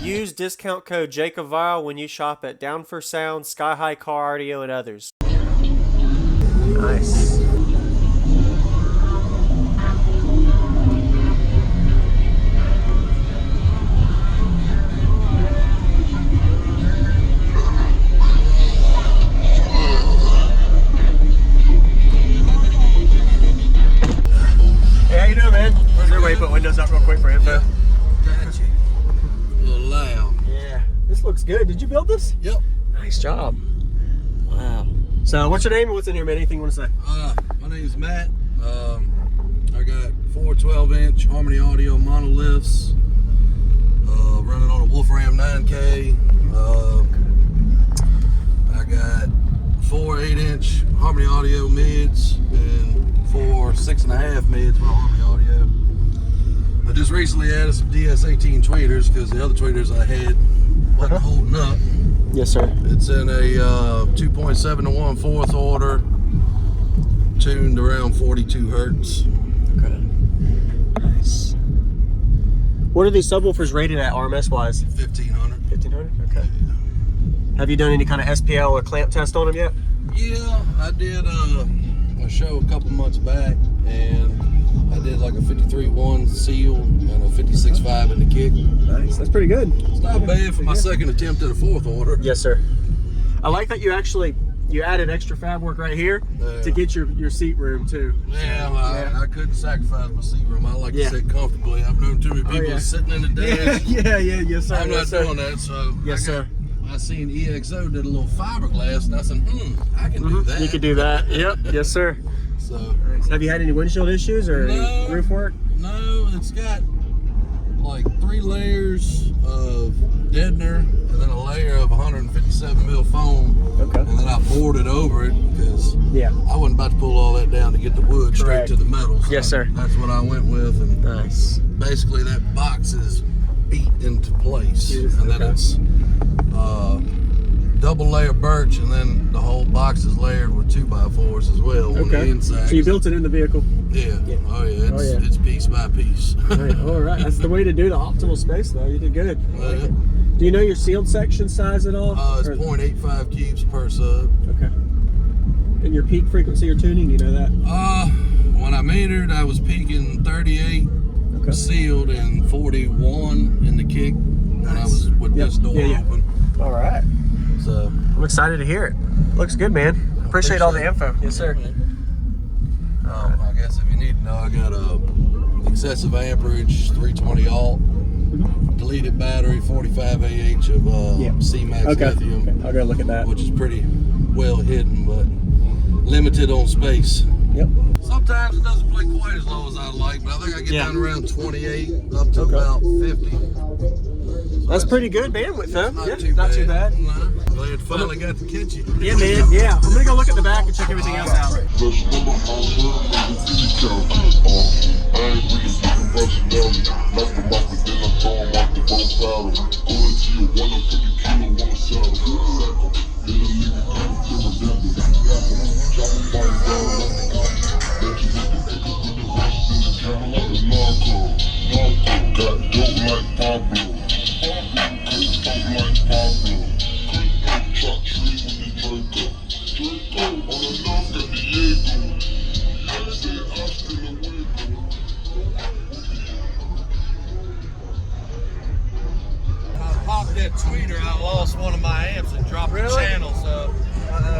Use discount code JACOBVILE when you shop at Down for Sound, Sky High Car Audio, and others. Nice. Hey, how you doing, man? Is there a way to put windows up real quick for info? Gotcha. A little loud. Yeah. This looks good. Did you build this? Yep. Nice job. Wow. So, what's your name and what's in here, man? Anything you want to say? My name's Matt. I got 4 12-inch Harmony Audio monoliths running on a Wolfram 9K. I got 4 8-inch Harmony Audio mids and 4 6.5 mids with Harmony Audio. I just recently added some DS18 tweeters because the other tweeters I had wasn't holding up. Yes, sir. It's in a 2.7 to 1/4 order, tuned around 42 hertz. Okay. Nice. What are these subwoofers rated at RMS wise? 1500. 1500? Okay. Have you done any kind of SPL or clamp test on them yet? Yeah, I did a show a couple months back, and I did like a 53.1 seal and a 56.5 in the kick. Nice. That's pretty good. It's not bad for my second attempt at a 4th order. Yes, sir. I like that you added extra fab work right here to get your seat room too. Yeah, I couldn't sacrifice my seat room. I like to sit comfortably. I've known too many people sitting in the desk. Yes, sir. I'm not doing that, so yes, sir. I seen EXO did a little fiberglass, and I said, I can do that. You can do that. Yep. Yes, sir. So, have you had any windshield issues or any roof work? No, it's got like 3 layers of deadener and then a layer of 157 mil foam. Okay. And then I boarded over it because I wasn't about to pull all that down to get the wood straight to the metal. So yes, sir. That's what I went with. And nice. Basically, that box is beat into place, and then it's double layer birch, and then the whole box is layered with 2x4s as well on the inside. So you built it in the vehicle? Yeah. Oh yeah. It's piece by piece. All right. That's the way to do the optimal space, though. You did good. Do you know your sealed section size at all? It's 0.85 cubes per sub. Okay. And your peak frequency or tuning, you know that? When I metered, I was peaking 38 sealed and 41 in the kick when I was with this door open. All right. So I'm excited to hear it. Looks good, man. Appreciate all the info. Yes, sir. I guess if you need to know, I got a excessive amperage 320 alt, deleted battery, 45 AH of C-Max lithium. Okay. I'll go look at that. Which is pretty well hidden, but limited on space. Yep. Sometimes it doesn't play quite as low as I'd like, but I think I get down around 28 up to about 50. So that's pretty good bandwidth, though. Not too bad. Glad finally got to catch you. Yeah, man. Yeah. I'm gonna go look at the back and check everything else out. That tweeter, I lost one of my amps and dropped the channel, so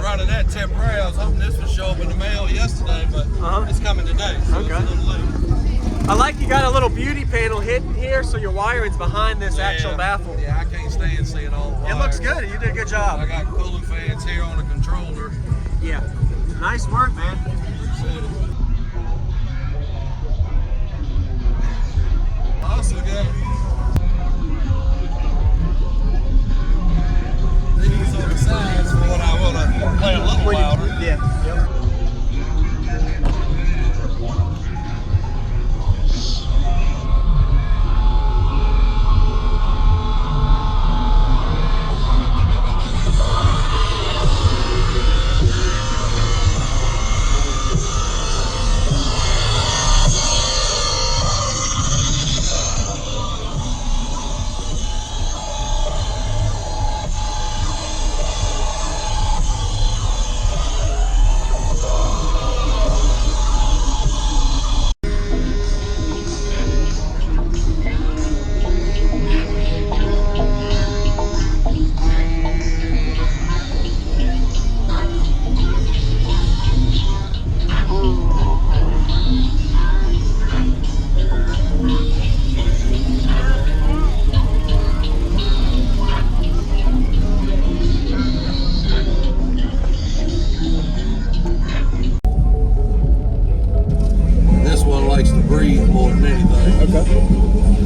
running that temporary. I was hoping this would show up in the mail yesterday, but it's coming today, so it's a little late. I like you got a little beauty panel hidden here, so your wiring's behind this actual baffle. Yeah, I can't stand seeing all the wires. It looks good. You did a good job. I got cooling fans here on the controller. Yeah. Nice work, man. Appreciate it. Also got these on the sides for when I want to play a little louder. Yeah. Yep.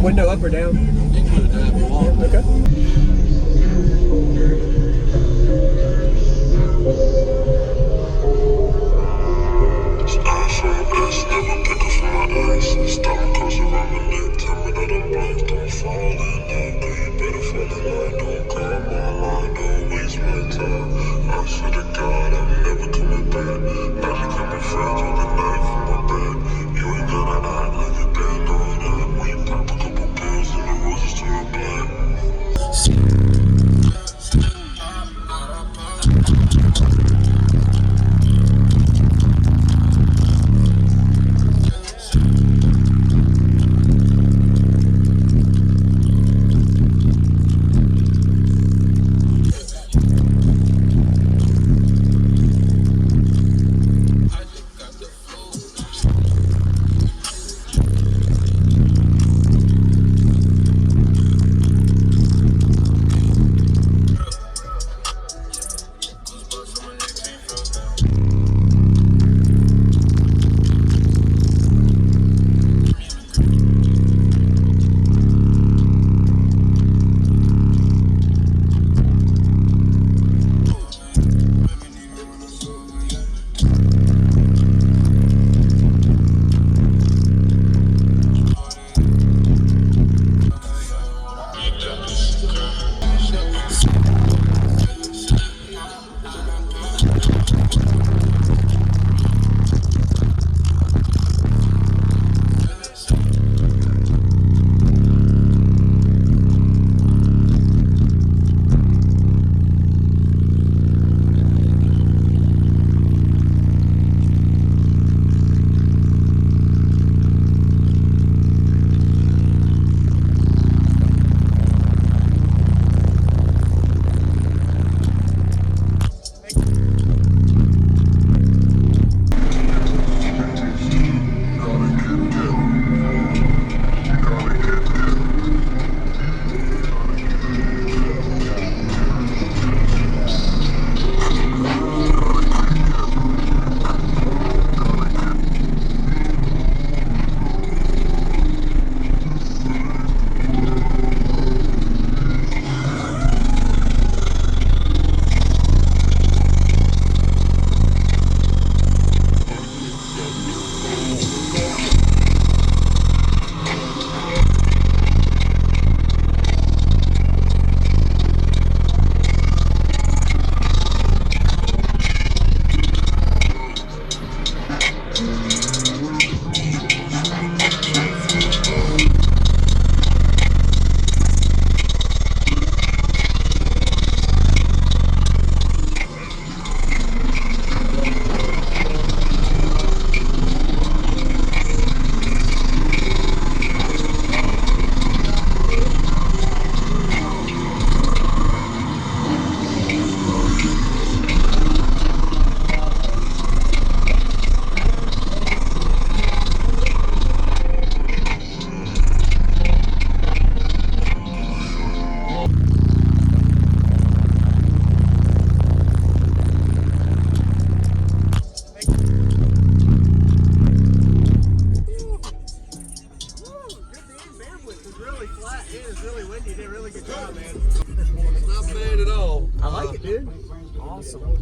Window up or down? You can put it down if you want. Okay. Never pick up from my eyes. Stomach goes around my neck. Tell me that I'm blind. Don't fall in love. Girl, you better fall in line. Don't call my line. Don't waste my time. I swear to God, I'm never coming back. Now they got my friends with a knife in my back. You ain't gotta act like you been on that. We pop a couple pills and the roses turn black.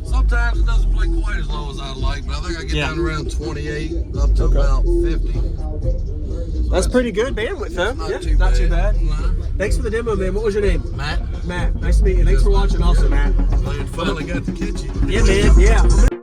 Sometimes it doesn't play quite as low as I'd like, but I think I get down around 28 up to about 50. That's pretty good bandwidth, though. Not too bad. Thanks for the demo, man. What was your name? Matt. Matt. Nice to meet you. Thanks for watching also, Matt. Finally got to catch you. Yeah, man. Yeah.